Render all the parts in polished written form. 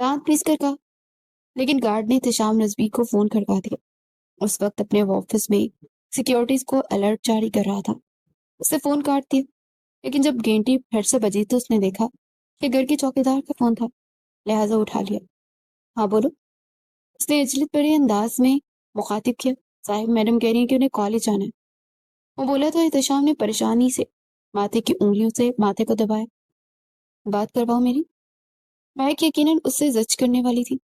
دانت پیس کر کہا، لیکن گارڈ نے احتشام رضوی کو فون کھڑکا دیا۔ اس وقت اپنے آفس میں سیکیورٹیز کو الرٹ جاری کر رہا تھا۔ اس نے فون کاٹ دیا، لیکن جب گھنٹی پھر سے بجی تو اس نے دیکھا کہ گھر کے چوکیدار کا فون تھا، لہٰذا اٹھا لیا۔ ہاں بولو، اس نے اجلت بھرے انداز میں مخاطب کیا۔ صاحب، میڈم کہہ رہی ہیں کہ انہیں کالج جانا ہے۔ وہ بولا تو احتشام نے پریشانی سے ماتھے کی انگلیوں سے ماتھے کو دبایا۔ بات کرواؤ میری۔ مہک یقیناً اس سے زج کرنے والی تھی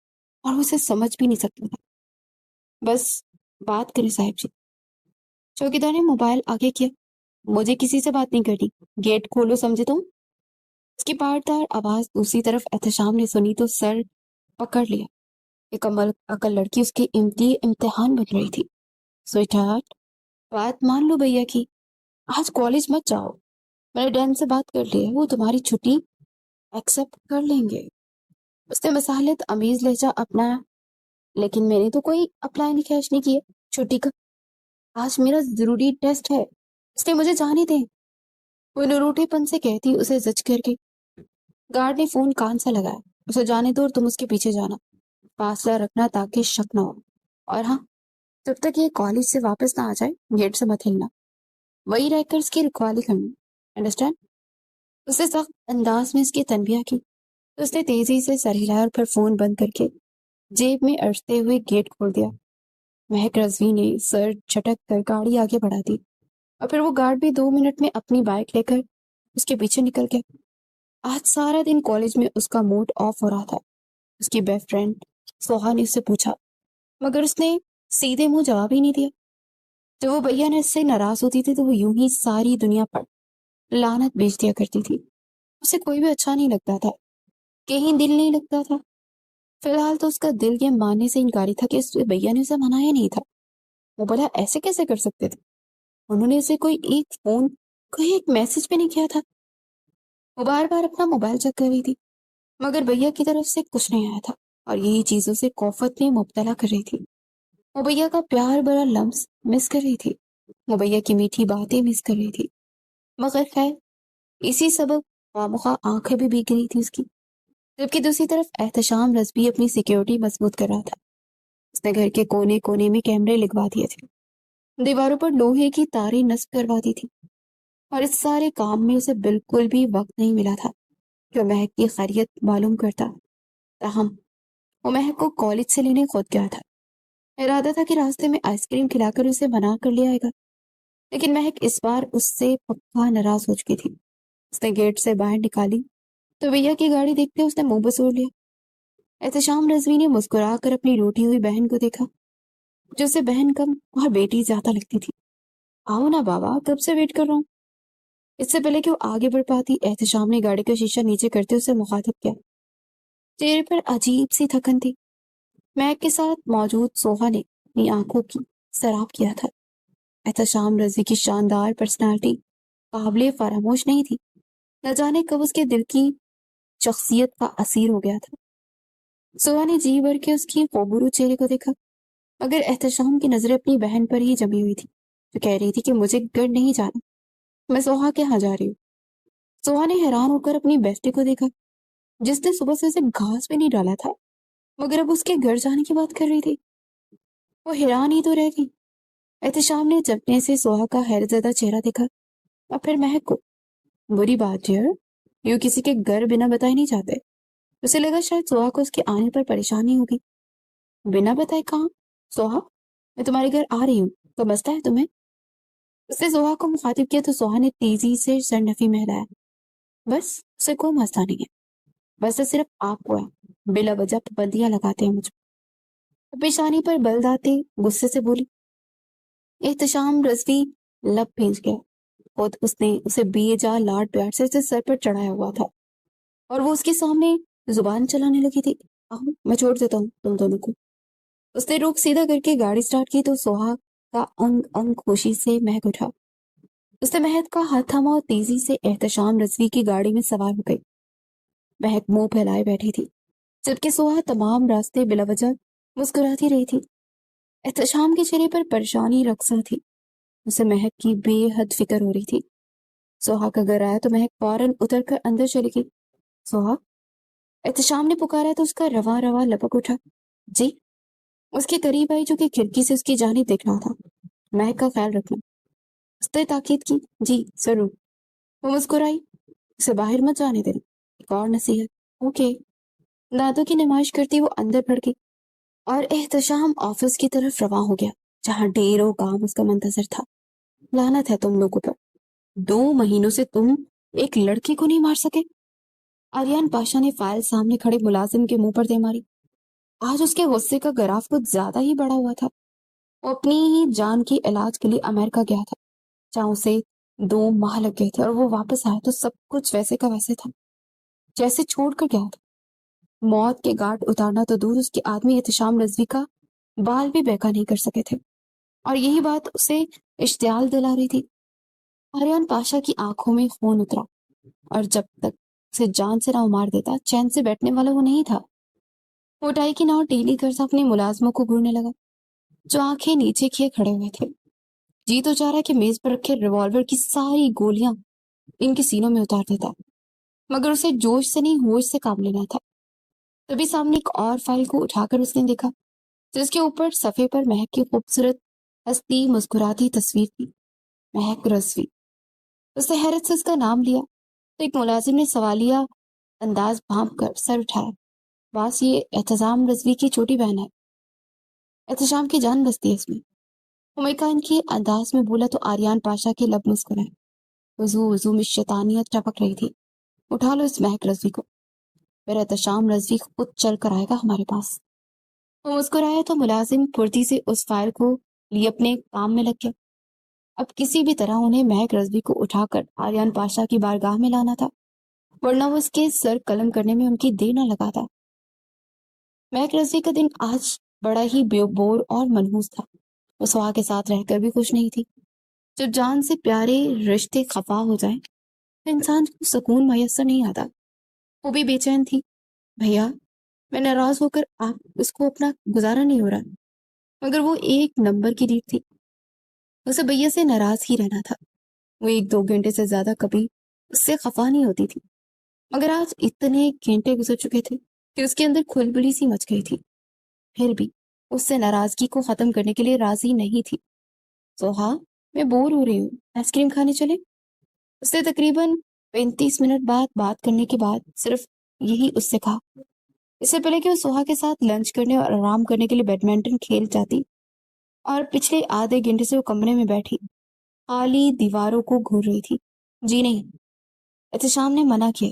اور اسے سمجھ بھی نہیں سکتا تھا۔ بس بات کریں صاحب جی۔ چوکیدار نے موبائل آگے کیا۔ مجھے کسی سے بات نہیں کرنی، گیٹ کھولو، سمجھے تم؟ اس کی پاردار آواز دوسری طرف احتشام نے سنی تو سر پکڑ لیا۔ ایک کمل عقل لڑکی اس کے امتحان بن رہی تھی۔ سویٹ ہارٹ، بات مان لو بھیا کی، آج کالج مت جاؤ۔ میں نے ڈین سے بات کر لی ہے، وہ تمہاری چھٹی ایکسپٹ کر لیں گے۔ اس نے مصالحت امیز لہجہ اپنایا، لیکن میں نے تو کوئی اپلائی نہیں کیش نہیں کیا چھٹی کا۔ آج میرا ضروری ٹیسٹ ہے، اس لیے مجھے جانے دیں، وہ نروٹے پن سے کہتی اسے زج کر کے۔ گارڈ نے فون کان سے لگایا۔ اسے جانے دو اور تم اس کے پیچھے جانا، فاصلہ رکھنا تاکہ شک نہ ہو، اور ہاں، جب تک یہ کالج سے واپس نہ آ جائے گیٹ سے مت ہلنا، وہی رہ کر اس کی رکھوالی کرنا، انڈرسٹینڈ؟ اس نے سخت انداز میں اس کی تنبیہ کی تو اس نے تیزی سے سر ہلایا اور پھر فون بند کر کے جیب میں ارستے ہوئے گیٹ کھول دیا۔ مہک رضوی نے سر جھٹک کر گاڑی آگے بڑھا دی اور پھر وہ گارڈ بھی 2 منٹ میں اپنی بائک لے کر اس کے پیچھے نکل گیا۔ آج سارا دن کالج میں اس کا موڈ آف ہو رہا تھا۔ اس کی بیسٹ فرینڈ سوہا نے اس سے پوچھا، مگر اس نے سیدھے منہ جواب ہی نہیں دیا۔ جب وہ بھیا نے اس سے ناراض ہوتی تھی تو وہ یوں ہی ساری دنیا پر لعنت بیچ دیا کرتی تھی۔ اسے کوئی بھی اچھا نہیں لگتا تھا، کہیں دل نہیں لگتا تھا۔ فی الحال تو اس کا دل یہ ماننے سے انکاری تھا کہ اس بھیا نے اسے منایا نہیں تھا۔ وہ بھلا ایسے کیسے کر سکتے تھے؟ انہوں نے اسے کوئی ایک فون، کوئی ایک میسج بھی نہیں کیا تھا۔ وہ بار بار اپنا موبائل چیک کر رہی تھی، مگر بھیا کی طرف سے کچھ نہیں آیا تھا اور یہی چیزوں سے کوفت میں مبتلا کر رہی تھی۔ وہ بھیا کا پیار بھرا لمس مس کر رہی تھی، وہ بھیا کی میٹھی باتیں مس کر رہی تھی، مگر خیر اسی سبب خواہ آنکھیں بھی بھیگ رہی تھی اس کی۔ جبکہ دوسری طرف احتشام رضوی اپنی سیکیورٹی مضبوط کر رہا تھا۔ اس نے گھر کے کونے کونے میں کیمرے لگوا دیے تھے، دیواروں پر لوہے کی تاریں نصب کروا دی تھی، اور اس سارے کام میں اسے بالکل بھی وقت نہیں ملا تھا جو مہک کی خیریت معلوم کرتا۔ تاہم وہ مہک کو کالج سے لینے خود گیا تھا۔ ارادہ تھا کہ راستے میں آئس کریم کھلا کر اسے منا کر لے آئے گا، لیکن مہک اس بار اس سے پکا ناراض ہو چکی تھی۔ اس نے گیٹ سے باہر نکالی تو بھیا کی گاڑی دیکھتے اس نے منہ بسور لیا۔ احتشام رضوی نے مسکرا کر اپنی روٹی ہوئی بہن کو دیکھا، جو اسے بہن کم اور بیٹی زیادہ لگتی تھی۔ آؤ نا بابا، کب سے ویٹ کر رہا ہوں۔ اس سے پہلے کہ وہ آگے بڑھ پاتی، احتشام نے گاڑی کا شیشہ نیچے کرتے اسے مخاطب کیا۔ چہرے پر عجیب سی تھکن تھی۔ مہک کے ساتھ موجود سوہا نے اپنی آنکھوں کی سراب کیا تھا۔ احتشام رضوی کی شاندار پرسنالٹی قابل فراموش نہیں تھی، نہ جانے کب اس کے دل کی شخصیت کا اسیر ہو گیا تھا۔ سوہا نے جی بھر کے اس کی خوبرو چہرے کو دیکھا، مگر احتشام کی نظریں اپنی بہن پر ہی جمی ہوئی تھی، جو کہہ رہی تھی کہ مجھے گھر نہیں جانا، میں سوہا کے یہاں جا رہی ہوں۔ سوہا نے حیران ہو کر اپنی بیسٹی کو دیکھا، جس نے صبح سے اسے گھاس بھی نہیں ڈالا تھا، مگر اب اس کے گھر جانے کی بات کر رہی تھی۔ وہ حیران ہی تو رہ گئی۔ احتشام نے جپنے سے سوہا کا حیرت زدہ چہرہ دیکھا اور پھر مہک کو۔ بری بات ہے، یوں کسی کے گھر بنا بتائے نہیں جاتے۔ اسے لگا شاید سوہا کو اس کے آنے پر پریشانی ہوگی۔ بنا بتائے کہاں؟ سوہا، میں تمہارے گھر آ رہی ہوں، تو مسئلہ ہے تمہیں؟ اس نے سوہا کو مخاطب کیا تو سوہا نے تیزی سے سر نفی میں ہلایا۔ بس اسے کوئی مسئلہ نہیں ہے، بس صرف آپ کو ہے، بلا وجہ پابندیاں لگاتے ہیں مجھ پر۔ پیشانی پر بل داتے غصے سے بولی۔ احتشام رضوی لب بھیج گیا۔ خود اس نے اسے بے جا لاڈ پیار سے اسے سر پر چڑھایا ہوا تھا اور وہ اس کے سامنے زبان چلانے لگی تھی۔ آؤ، میں چھوڑ دیتا ہوں تم دونوں کو۔ اس نے رخ سیدھا کر کے گاڑی سٹارٹ کی تو سوہا کا انگ انگ خوشی سے مہک اٹھا۔ اس نے مہک کا ہاتھ تھاما اور تیزی سے احتشام رضوی کی گاڑی میں سوار ہو گئی۔ مہک منہ پھیلائے بیٹھی تھی، جبکہ سوہا تمام راستے بلا وجہ مسکراتی رہی تھی۔ احتشام کے چہرے پر پریشانی رقصہ تھی، اسے مہک کی بے حد فکر ہو رہی تھی۔ سوہا کا گھر آیا تو مہک فوراً اتر کر اندر چلی گئی۔ سوہا، احتشام نے پکارا تو اس کا رواں رواں لپک اٹھا۔ جی؟ اس کے قریب آئی جو کہ کھڑکی سے اس کی جانب دیکھ رہا تھا۔ مہک کا خیال رکھنا، اس نے تاکید کی۔ جی ضرور۔ وہ مسکرائی۔ اسے باہر مت جانے دینا۔ ایک اور نصیحت۔ اوکے۔ دانتوں کی نمائش کرتی وہ اندر بڑھ گئی اور احتشام آفس کی طرف رواں ہو گیا جہاں ڈھیروں کام اس کا منتظر تھا۔ لعنت ہے تم لوگوں پر، 2 مہینوں سے تم ایک لڑکی کو نہیں مار سکے۔ آریان پاشا نے فائل سامنے کھڑے ملازم کے منہ پر دے ماری۔ آج اس کے غصے کا گراف کچھ زیادہ ہی بڑا ہوا تھا۔ وہ اپنی ہی جان کے علاج کے لیے امریکہ گیا تھا جہاں اسے 2 ماہ لگ گئے تھے، اور وہ واپس آیا تو سب کچھ ویسے کا ویسے تھا جیسے چھوڑ کر گیا تھا۔ موت کے گھاٹ اتارنا تو دور، اس کے آدمی احتشام رضوی کا بال بھی بہکا نہیں کر سکے تھے، اور یہی بات اسے اشتعال دلا رہی تھی۔ آریان پاشا کی آنکھوں میں خون اترا، اور جب تک اسے جان سے نہ مار دیتا چین سے بیٹھنے والا وہ نہیں تھا۔ وہ ٹائی کی نوٹ ڈھیلی کرتا اپنے ملازموں کو گھورنے لگا جو آنکھیں نیچے کیے کھڑے ہوئے تھے۔ جی تو چاہ رہا کہ میز پر رکھے ریوالور کی ساری گولیاں ان کے سینوں میں اتار دیتا، مگر اسے جوش سے نہیں ہوش سے کام لینا تھا۔ تبھی سامنے ایک اور فائل کو اٹھا کر اس نے دیکھا جس کے اوپر صفحے پر مہک کی خوبصورت ہستی مسکراتی تصویر تھی، مہک رضوی۔ اس نے حیرت سے اس کا نام لیا تو ایک ملازم نے سوالیہ انداز بھانپ کر سر اٹھایا۔ باس، یہ احتشام رضوی کی چھوٹی بہن ہے۔ احتشام کی جان بستی ہے اس میں، ان کے انداز میں بولا تو آریان پاشا کے لب مسکرائے۔ وضو میں شیطانیت ٹپک رہی تھی۔ اٹھا لو اس مہک رضوی کو، پھر احتشام رضوی خود چل کر آئے گا ہمارے پاس۔ وہ مسکرایا تو ملازم پھرتی سے اس فائل کو لیے اپنے کام میں لگ گیا۔ اب کسی بھی طرح انہیں مہک رضوی کو اٹھا کر آریان پاشا کی بارگاہ میں لانا تھا، ورنہ وہ اس کے سر قلم کرنے میں ان کی دیر نہ لگاتا۔ مہک رضوی کا دن آج بڑا ہی بے بور اور منحوس تھا۔ وہ سہا کے ساتھ رہ کر بھی خوش نہیں تھی۔ جب جان سے پیارے رشتے خفا ہو جائیں تو انسان کو سکون میسر نہیں آتا۔ وہ بھی بے چین تھی۔ بھیا، میں ناراض ہو کر آپ اس کو اپنا گزارا نہیں ہو رہا، مگر وہ ایک نمبر کی ریٹ تھی۔ اسے بھیا سے ناراض ہی رہنا تھا۔ وہ 1-2 گھنٹے سے زیادہ کبھی اس سے خفا نہیں ہوتی تھی، مگر آج اتنے گھنٹے گزر چکے تھے کہ اس کے اندر کھلبلی سی مچ گئی تھی۔ پھر بھی اس سے ناراضگی کو ختم کرنے کے لیے راضی نہیں تھی۔ سوہا، میں بور ہو رہی ہوں، آئس کریم کھانے چلے؟ اس نے تقریباً 35 منٹ بعد بات کرنے کے بعد صرف یہی اس سے کہا۔ اس سے پہلے کہ وہ سوہا کے ساتھ لنچ کرنے اور آرام کرنے کے لیے بیڈمنٹن کھیل جاتی، اور پچھلے آدھے گھنٹے سے وہ کمرے میں بیٹھی خالی دیواروں کو گھور رہی تھی۔ جی نہیں، احتشام نے منع کیا۔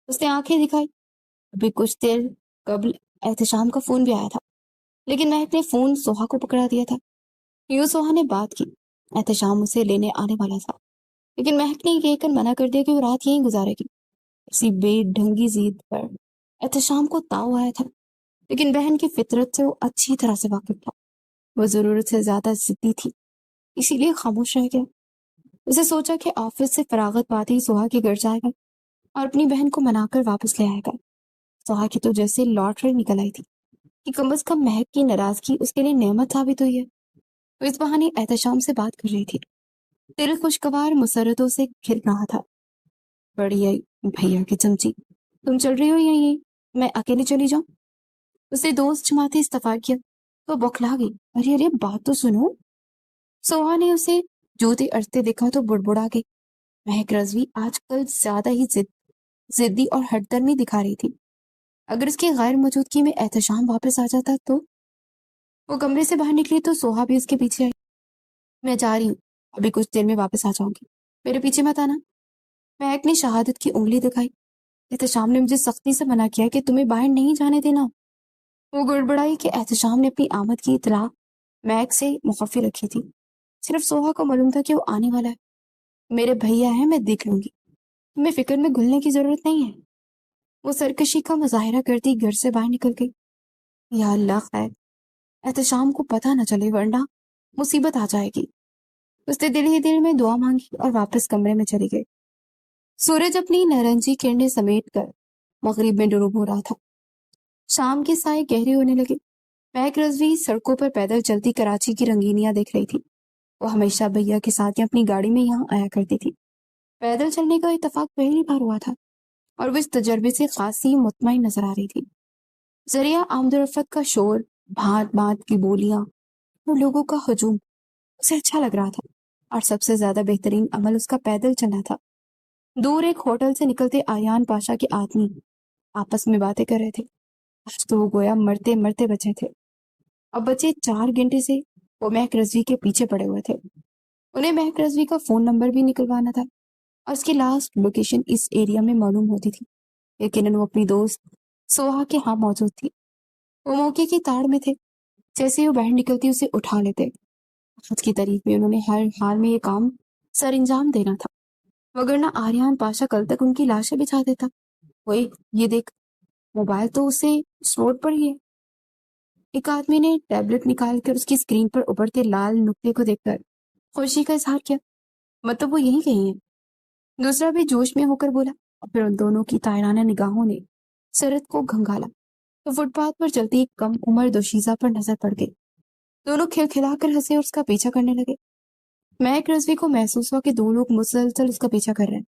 اس نے آنکھیں دکھائی۔ ابھی کچھ دیر قبل احتشام کا فون بھی آیا تھا، لیکن مہک نے فون سوہا کو پکڑا دیا تھا۔ یوں سوہا نے بات کی، احتشام اسے لینے آنے والا تھا، لیکن مہک نے یہ کہہ کر منع کر دیا کہ وہ رات یہیں گزارے گی۔ اسی بے ڈھنگی ضد پر احتشام کو تاؤ آیا تھا، لیکن بہن کی فطرت سے وہ اچھی طرح سے واقف تھا۔ وہ ضرورت سے زیادہ ضدی تھی، اسی لیے خاموش رہ گیا۔ اسے سوچا کہ آفس سے فراغت پاتے ہی سوہا کے گھر جائے گا اور اپنی بہن کو منا کر واپس لے آئے گا۔ سوہا کی تو جیسے لاٹری نکل آئی تھی کہ کم از کم مہک کی ناراضگی اس کے لیے نعمت ثابت ہوئی ہے۔ وہ اس بہانے احتشام سے بات کر رہی تھی، دل خوشگوار مسرتوں سے گھر رہا تھا۔ بڑی آئی بھیا کی چمچی، تم چل رہی ہو یا یہ میں اکیلے چلی جاؤں؟ اسے دوست جماعتی استفار کیا تو بوکھلا گئی۔ ارے ارے بات تو سنو۔ سوہا نے اسے جوتے ارستے دیکھا تو بڑبڑا گئی۔ مہک رضوی آج کل زیادہ ہی ضدی اور ہٹ درمی دکھا رہی تھی۔ اگر اس کی غیر موجودگی میں احتشام واپس آ جاتا تو وہ کمرے سے باہر نکلی تو سوہا بھی اس کے پیچھے آئی۔ میں جا رہی ہوں، ابھی کچھ دیر میں واپس آ جاؤں گی، میرے پیچھے مت آنا۔ مہک نے شہادت کی انگلی دکھائی۔ احتشام نے مجھے سختی سے منع کیا کہ تمہیں باہر نہیں جانے دینا۔ وہ گڑبڑائی کہ احتشام نے اپنی آمد کی اطلاع مہک سے مخفی رکھی تھی۔ صرف سوہا کو معلوم تھا کہ وہ آنے والا ہے۔ میرے بھیا ہیں، میں دیکھ لوں گی، تمہیں فکر میں گھلنے کی ضرورت نہیں ہے۔ وہ سرکشی کا مظاہرہ کرتی گھر سے باہر نکل گئی۔ یا اللہ خیر، احتشام کو پتہ نہ چلے ورنہ مصیبت آ جائے گی۔ اس نے دل ہی دل میں دعا مانگی اور واپس کمرے میں چلی گئی۔ سورج اپنی نارنجی کرنیں سمیٹ کر مغرب میں ڈوب ہو رہا تھا۔ شام کے سائے گہرے ہونے لگے۔ مہک رضوی سڑکوں پر پیدل چلتی کراچی کی رنگینیاں دیکھ رہی تھی۔ وہ ہمیشہ بھیا کے ساتھ یا اپنی گاڑی میں یہاں آیا کرتی تھی۔ پیدل چلنے کا اتفاق پہلی بار ہوا تھا۔ اور وہ اس تجربے سے خاصی مطمئن نظر آ رہی تھی۔ ذریعہ آمد و رفت کا شور، بھانت بھانت کی بولیاں اور لوگوں کا ہجوم اسے اچھا لگ رہا تھا، اور سب سے زیادہ بہترین عمل اس کا پیدل چلنا تھا۔ دور ایک ہوٹل سے نکلتے آریان پاشا کے آدمی آپس میں باتیں کر رہے تھے۔ آج تو وہ گویا مرتے مرتے بچے تھے۔ اب بچے 4 گھنٹے سے وہ مہک رضوی کے پیچھے پڑے ہوئے تھے۔ انہیں مہک رضوی کا فون نمبر بھی نکلوانا تھا اور اس کی لاسٹ لوکیشن اس ایریا میں معلوم ہوتی تھی۔ یقیناً وہ اپنی دوست سوہا کے ہاں موجود تھی۔ وہ موقع کی تاڑ میں تھے، جیسے ہی وہ باہر نکلتی اسے اٹھا لیتے۔ آج کی تاریخ میں انہوں نے ہر حال میں یہ کام سر انجام دینا تھا، وگرنہ آریان پاشا کل تک ان کی لاشیں بچھا دیتا۔ وہی یہ دیکھ، موبائل تو اسے سلوٹ پر ہی ہے۔ ایک آدمی نے ٹیبلٹ نکال کر اس کی اسکرین پر ابھرتے لال نقطے کو دیکھ کر خوشی کا اظہار کیا۔ مطلب وہ یہیں کہیں ہے۔ دوسرا بھی جوش میں ہو کر بولا، اور پھر ان دونوں کی تائرانہ نگاہوں نے سرت کو گھنگالا تو فٹ پاتھ پر چلتی ایک کم عمر دوشیزہ پر نظر پڑ گئی۔ دونوں کھلکھلا کر ہنسے اور اس کا پیچھا کرنے لگے۔ مہک رضوی کو محسوس ہوا کہ دو لوگ مسلسل اس کا پیچھا کر رہے ہیں۔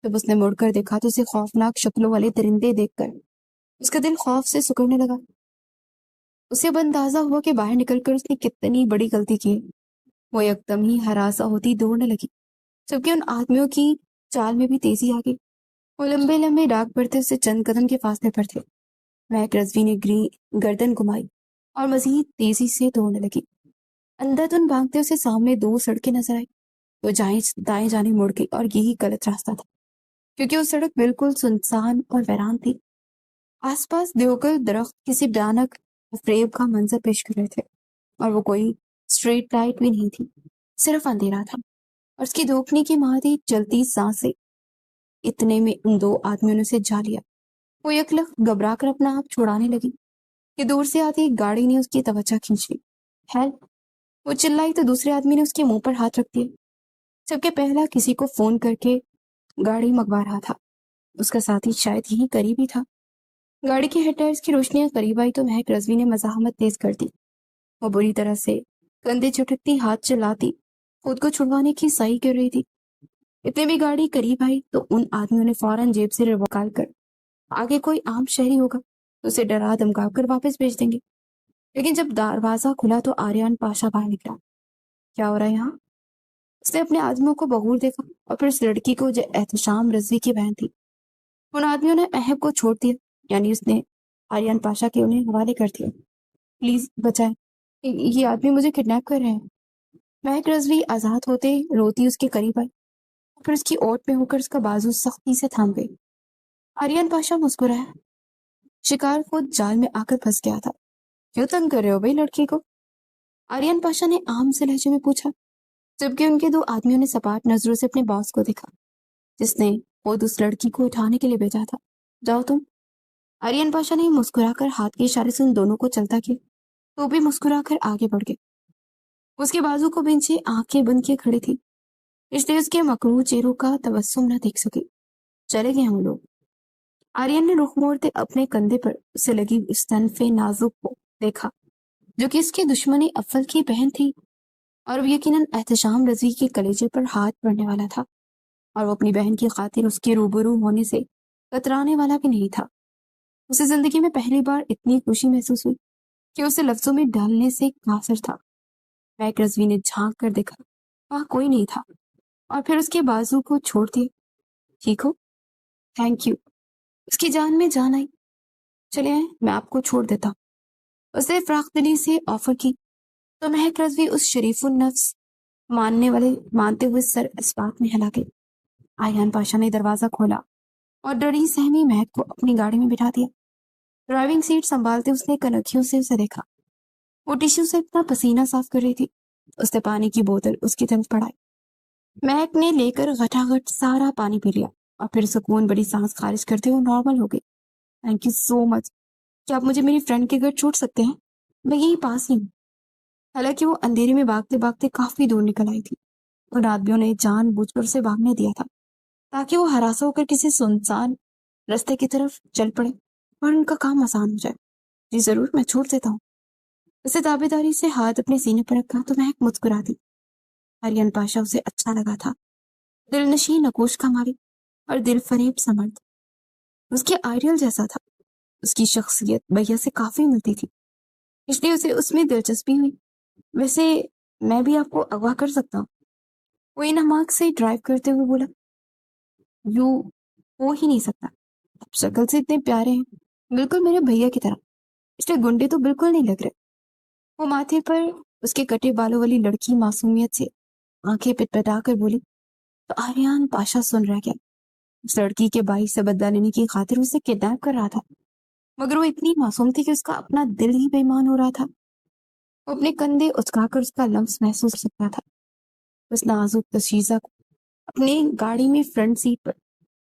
جب اس نے مڑ کر دیکھا تو اسے خوفناک شکلوں والے درندے دیکھ کر اس کا دل خوف سے سکڑنے لگا۔ اسے اب اندازہ ہوا کہ باہر نکل کر اس نے کتنی بڑی غلطی کی ہے۔ وہ یکدم ہی ہراساں ہوتی دوڑنے لگی، جبکہ ان آدمیوں کی چال میں بھی تیزی آ گئی۔ وہ لمبے لمبے ڈاک پڑتے اس سے چند قدم کے فاصلے پر تھے۔ مہک رضوی نے گردن گھمائی اور مزید تیزی سے دوڑنے لگی۔ اندھا دھند بھاگتے اسے سامنے 2 سڑکیں نظر آئی۔ وہ دائیں جانب مڑ گئی، اور یہی غلط راستہ تھا، کیونکہ وہ سڑک بالکل سنسان اور ویران تھی۔ آس پاس دیوکل درخت کسی بھیانک فریب کا منظر پیش کر رہے تھے، اور وہ کوئی اسٹریٹ لائٹ بھی نہیں تھی، صرف اندھیرا تھا اور اس کی دھوکنے کی مادی چلتی سانسیں۔ اتنے میں ان 2 آدمیوں نے اسے جا لیا۔ وہ یکلخت گھبرا کر اپنا آپ چھڑانے لگی کہ دور سے آتی ایک گاڑی نے اس کی توجہ کھینچ لی۔ ہیلپ! وہ چلائی تو دوسرے آدمی نے اس کے منہ پر ہاتھ رکھ دیا، جبکہ پہلا کسی کو فون کر کے گاڑی منگوا رہا تھا۔ اس کا ساتھی شاید یہیں قریب ہی تھا۔ گاڑی کے ہیڈ ٹائرز کی روشنیاں قریب آئی تو مہک رضوی نے مزاحمت تیز کر دی۔ وہ بری طرح سے کندھے جھٹکتی، ہاتھ چلاتی خود کو چھڑوانے کی سعی کر رہی تھی۔ اتنے بھی گاڑی قریب آئی تو ان آدمیوں نے فوراً جیب سے ریوالور نکال کر، آگے کوئی عام شہری ہوگا تو اسے ڈرا دھمکا کر واپس بھیج دیں گے۔ لیکن جب دروازہ کھلا تو آریان پاشا باہر نکلا۔ کیا ہو رہا ہے یہاں؟ اس نے اپنے آدمیوں کو بغور دیکھا، اور پھر اس لڑکی کو جو احتشام رضوی کی بہن تھی۔ ان آدمیوں نے مہک کو چھوڑ دیا، یعنی اس نے آریان پاشا کے انہیں حوالے کر دیا۔ پلیز بچائیں، یہ آدمی مجھے کڈنیپ کر رہے ہیں۔ مہک رضوی آزاد ہوتے روتی اس کے قریب آئی، پھر اس کی اوٹ میں ہو کر اس کا بازو سختی سے تھام گئی۔ آریان پاشا مسکرایا۔ شکار خود جال میں آ کر پھنس گیا تھا۔ کیوں تنگ کر رہے ہو بھائی لڑکی کو؟ آریان پاشا نے عام سے لہجے میں پوچھا، جبکہ ان کے 2 آدمیوں نے سپاٹ نظروں سے اپنے باس کو دیکھا، جس نے خود اس لڑکی کو اٹھانے کے لیے بھیجا تھا۔ جاؤ تم۔ آریان پاشا نے مسکرا کر ہاتھ کے اشارے سے ان دونوں کو چلتا کیا، تو بھی مسکرا کر آگے بڑھ گئے۔ اس کے بازو کو بنچے آنکھیں بند کیے کھڑی تھی، اس لیے اس کے مکروہ چہروں کا تبسم نہ دیکھ سکی۔ چلے گئے ہم لوگ۔ آریان نے رخ موڑتے اپنے کندھے پر اسے لگی اس طنف نازک کو دیکھا، جو کہ اس کے دشمن اول کی بہن تھی، اور وہ یقیناً احتشام رضوی کے کلیجے پر ہاتھ پڑنے والا تھا، اور وہ اپنی بہن کی خاطر اس کے روبرو ہونے سے کترانے والا بھی نہیں تھا۔ اسے زندگی میں پہلی بار اتنی خوشی محسوس ہوئی کہ اسے لفظوں میں ڈالنے سے قاصر تھا۔ مہک رضوی نے جھانک کر دیکھا، وہاں کوئی نہیں تھا، اور پھر اس کے بازو کو چھوڑ دیا۔ ٹھیک ہو؟ Thank you. اس کی جان میں جان آئی۔ چلے آئیں، میں آپ کو چھوڑ دیتا ہوں۔ اس نے فراخ دلی سے آفر کی تو مہک رضوی اس شریف النفس مانتے ہوئے سر اس بات میں ہلا گئی۔ آریان پاشا نے دروازہ کھولا اور ڈری سہمی مہک کو اپنی گاڑی میں بٹھا دیا۔ ڈرائیونگ سیٹ سنبھالتے اس نے کنکھیوں سے اسے دیکھا۔ وہ ٹیشو سے اپنا پسینہ صاف کر رہی تھی۔ اس نے پانی کی بوتل اس کی طرف بڑھائی۔ مہک نے لے کر گھٹاگھٹ سارا پانی پی لیا، اور پھر سکون بڑی سانس خارج کرتے ہوئے نارمل ہو گئی۔ تھینک یو سو مچ۔ کیا آپ مجھے میری فرینڈ کے گھر چھوڑ سکتے ہیں؟ میں یہیں پاس ہی ہوں۔ حالانکہ وہ اندھیرے میں بھاگتے بھاگتے کافی دور نکل آئی تھی۔ ان آدمیوں نے جان بوجھ کر اسے بھاگنے دیا تھا تاکہ وہ ہراساں ہو کر کسی سنسان رستے کی طرف چل پڑے اور ان کا کام آسان ہو جائے۔ جی ضرور، میں چھوڑ دیتا ہوں۔ اسے تابیداری سے ہاتھ اپنے سینے پر رکھا تو مہک مسکرا دی۔ آریان پاشا اسے اچھا لگا تھا، دل نشین نقوش کا مالک اور دل فریب سا مرد۔ اس کے آئیڈیل جیسا تھا. اس کی شخصیت بھیا سے کافی ملتی تھی، اس لیے اسے اس میں دلچسپی ہوئی. ویسے میں بھی آپ کو اغوا کر سکتا ہوں، وہ ان حماق سے ڈرائیو کرتے ہوئے بولا. یوں ہو ہی نہیں سکتا، آپ شکل سے اتنے پیارے ہیں، بالکل میرے بھیا کی طرح، اس لیے گنڈے تو بالکل نہیں لگ رہے. وہ ماتھے پر اس کے کٹے بالوں والی لڑکی معصومیت سے آنکھیں پٹپٹا کر بولی. تو آریان پاشا سن رہا کیا؟ اس لڑکی کے بھائی سے بدلہ لینے کی خاطر اسے کڈنیپ کر رہا تھا، مگر وہ اتنی معصوم تھی کہ اس کا اپنا دل ہی بے ایمان ہو رہا تھا. وہ اپنے کندھے اچکا کر اس کا لمس محسوس کر سکتا تھا. اس نازک تشیزہ کو اپنے گاڑی میں فرنٹ سیٹ پر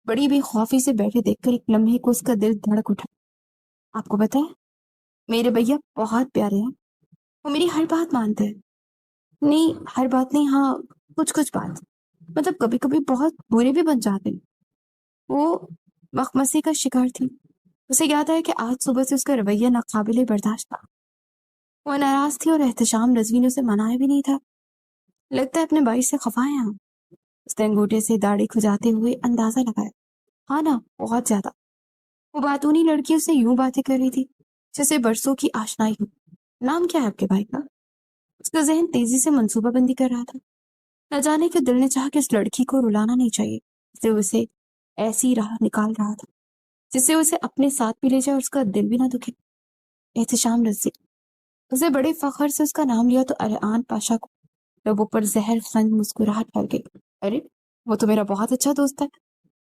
بڑی بے خوفی سے بیٹھے دیکھ کر ایک لمحے کو اس کا دل دھڑک اٹھا. آپ کو پتا ہے میرے بھیا بہت پیارے ہیں، وہ میری ہر بات مانتے ہیں. نہیں ہر بات نہیں، ہاں کچھ کچھ بات، مطلب کبھی کبھی بہت برے بھی بن جاتے ہیں. وہ مخمسی کا شکار تھی. اسے یاد ہے کہ آج صبح سے اس کا رویہ ناقابل برداشت تھا. وہ ناراض تھی اور احتشام رضوی نے اسے منایا بھی نہیں تھا. لگتا ہے اپنے بھائی سے خفا ہے. ہاں، اس نے انگوٹھے سے داڑھی کھجاتے ہوئے اندازہ لگایا. ہاں نا، بہت زیادہ. وہ باتونی لڑکی اسے یوں باتیں کر رہی تھی جیسے برسوں کی آشنائی ہو. نام کیا ہے آپ کے بھائی کا؟ اس کا ذہن تیزی سے منصوبہ بندی کر رہا تھا. نہ جانے کہ دل نے چاہا کہ اس لڑکی کو رلانا نہیں چاہیے، اس لیے اسے ایسی راہ نکال رہا تھا جس سے اسے اپنے ساتھ بھی لے جائے اور اس کا دل بھی نہ دکھے. احتشام رضوی. اسے بڑے فخر سے اس کا نام لیا تو ارعان پاشا کو لبوں پر زہر خند مسکراہٹ پھیل گئی. ارے وہ تو میرا بہت اچھا دوست ہے،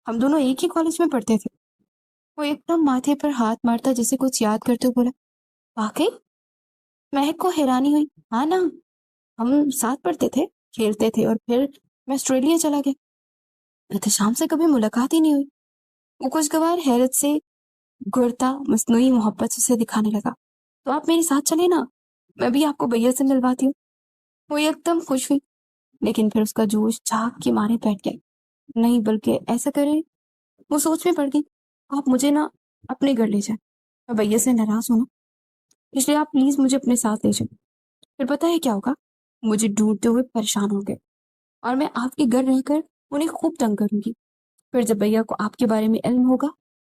ہم دونوں ایک ہی کالج میں پڑھتے تھے. وہ ایک دم ماتھے پر ہاتھ مارتا جیسے کچھ یاد کرتے ہوئے بولا. واقعی؟ مہک کو حیرانی ہوئی. ہاں نا، ہم ساتھ پڑھتے تھے، کھیلتے تھے، اور پھر میں آسٹریلیا چلا گیا. احتشام سے کبھی ملاقات ہی نہیں ہوئی. وہ خوشگوار حیرت سے گھرتا مصنوعی محبت اسے دکھانے لگا. تو آپ میرے ساتھ چلے نا، میں بھی آپ کو بھیا سے ملواتی ہوں. وہ ایک دم خوش ہوئی، لیکن پھر اس کا جوش جھاگ کے مارے بیٹھ گیا. نہیں بلکہ ایسا کرے. وہ سوچ میں پڑ گئی. آپ مجھے نا اپنے گھر لے جائیں، میں بھیا سے ناراض ہوں نا، اس لیے آپ پلیز مجھے اپنے ساتھ لے جائیں. پھر پتہ ہے کیا ہوگا؟ مجھے ڈھونڈتے ہوئے پریشان ہو گئے اور میں آپ کے گھر رہ کر انہیں خوب تنگ کروں گی. پھر جب بھیا کو آپ کے بارے میں علم ہوگا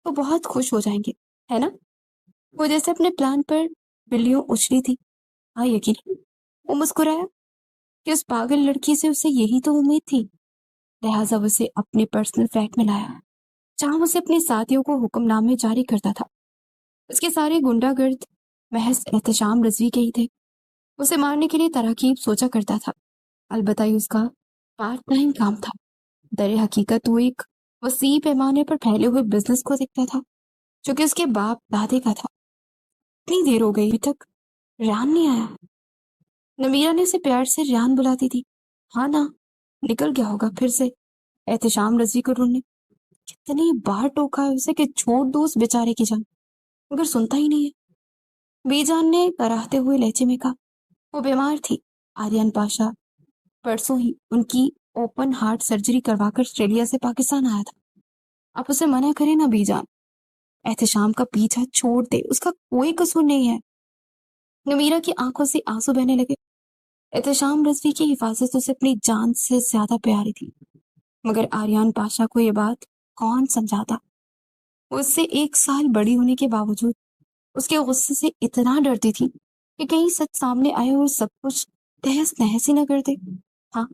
تو بہت خوش ہو جائیں گے، ہے نا؟ وہ جیسے اپنے پلان پر بلیوں اچھلی تھی. ہاں یقین. وہ مسکرایا کہ اس پاگل لڑکی سے اسے یہی تو امید تھی. لہٰذا اسے اپنے پرسنل فلیٹ میں لایا جہاں اسے اپنے ساتھیوں کو حکم نامے جاری کرتا تھا. اس کے سارے گنڈا گرد محض احتشام رضوی کے ہی تھے. اسے مارنے کے لیے تراکیب سوچا کرتا تھا، البتہ یہ اس کا پارٹ ٹائم کام تھا. در حقیقت وہ ایک وسیع پیمانے پر پھیلے ہوئے بزنس کو دیکھتا تھا جو کہ اس کے باپ دادے کا تھا. اتنی دیر ہو گئی ابھی تک ریان نہیں آیا. نمیرہ نے اسے پیار سے ریان بلاتی تھی. ہاں نا، نکل گیا ہوگا پھر سے احتشام رضوی کو ڈھونڈنے. کتنی بار ٹوکا ہے اسے کہ چھوڑ دو اس بیچارے کی جان، مگر سنتا ہی نہیں ہے. بی جان نے کراہتے ہوئے لہجے میں کہا. وہ بیمار تھی. آریان پاشا پرسوں ہی ان کی اوپن ہارٹ سرجری کروا کر آسٹریلیا سے پاکستان آیا تھا. آپ اسے منع کریں نا بی جان. احتشام کا پیچھا چھوڑ دے، اس کا کوئی قصور نہیں ہے. نمیرہ کی آنکھوں سے آنسو بہنے لگے. احتشام رضوی کی حفاظت اسے اپنی جان سے زیادہ پیاری تھی، مگر آریان پاشا کو یہ بات کون سمجھاتا؟ وہ اس سے 1 سال بڑی ہونے کے باوجود اس کے غصے سے اتنا ڈرتی تھی کہ کہیں سچ سامنے آئے اور سب کچھ تہس نہس ہی نہ کر دے. ہاں،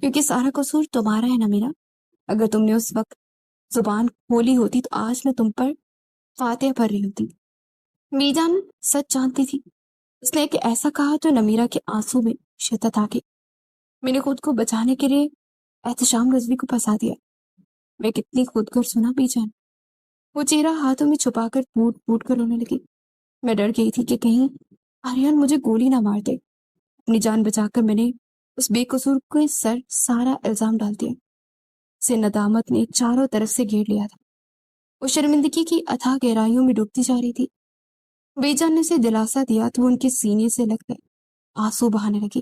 کیونکہ سارا قصور تمہارا ہے نا میرا. اگر تم نے اس وقت زبان کھولی ہوتی تو آج میں تم پر فاتحہ پڑھ رہی ہوتی. می جان سچ جانتی تھی. اس نے ایک ایسا کہا تو نمیرہ کے آنسو میں شدت آ گئی. میں نے خود کو بچانے کے لیے احتشام رضوی کو پھنسا دیا. میں کتنی خود کر سنا بی جان. وہ چہرہ ہاتھوں میں چھپا کر پھوٹ پھوٹ کر رونے لگی. میں ڈر گئی تھی کہ کہیں آریان مجھے گولی نہ مار دے. اپنی جان بچا کر میں نے اس بے قصور کے سر سارا الزام ڈال دیا. اسے ندامت نے چاروں طرف سے گھیر لیا تھا. وہ شرمندگی کی اتھاہ گہرائیوں میں ڈوبتی جا رہی تھی. بی جان نے اسے دلاسا دیا تو وہ ان کے سینے سے لگ کر آنسو بہانے لگی.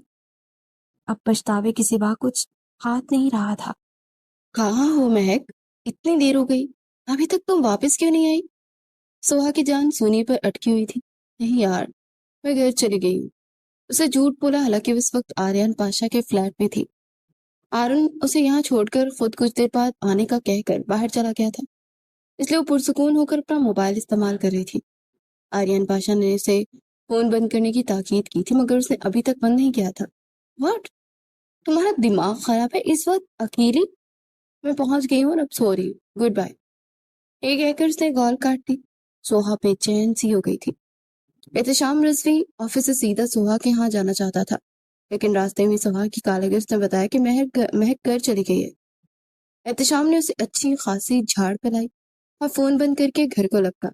اب پچھتاوے کے سوا کچھ ہاتھ نہیں رہا تھا. کہاں ہو مہک؟ اتنی دیر ہو گئی، ابھی تک تم واپس کیوں نہیں آئی؟ سوہا کی جان سونے پر اٹکی ہوئی تھی. نہیں یار، میں گھر چلی گئی ہوں. اسے جھوٹ بولا، حالانکہ اس وقت آریان پاشا کے فلیٹ میں تھی. آرن اسے یہاں چھوڑ کر خود کچھ دیر بعد آنے کا کہہ کر باہر چلا گیا تھا. اس لیے وہ پرسکون ہو کر اپنا موبائل استعمال کر رہی تھی۔ آریان پاشا نے اسے فون بند کرنے کی تاکید کی تھی مگر اس نے ابھی تک بند نہیں کیا تھا۔ واٹ؟ تمہارا دماغ خراب ہے؟ اس وقت اکیلی؟ میں پہنچ گئی ہوں اور اب سو رہی ہوں، گڈ بائے۔ ایک کہہ کر اس نے کال کاٹ دی۔ سوہا بے چین سی ہو گئی تھی۔ احتشام رضوی آفس سے سیدھا سوہا کے ہاں جانا چاہتا تھا، لیکن راستے میں سوہا کی کالے گشت نے بتایا کہ مہک گھر چلی گئی ہے۔ احتشام نے اسے اچھی خاصی جھاڑ پلائی اور فون بند کر کے گھر کو لپکا،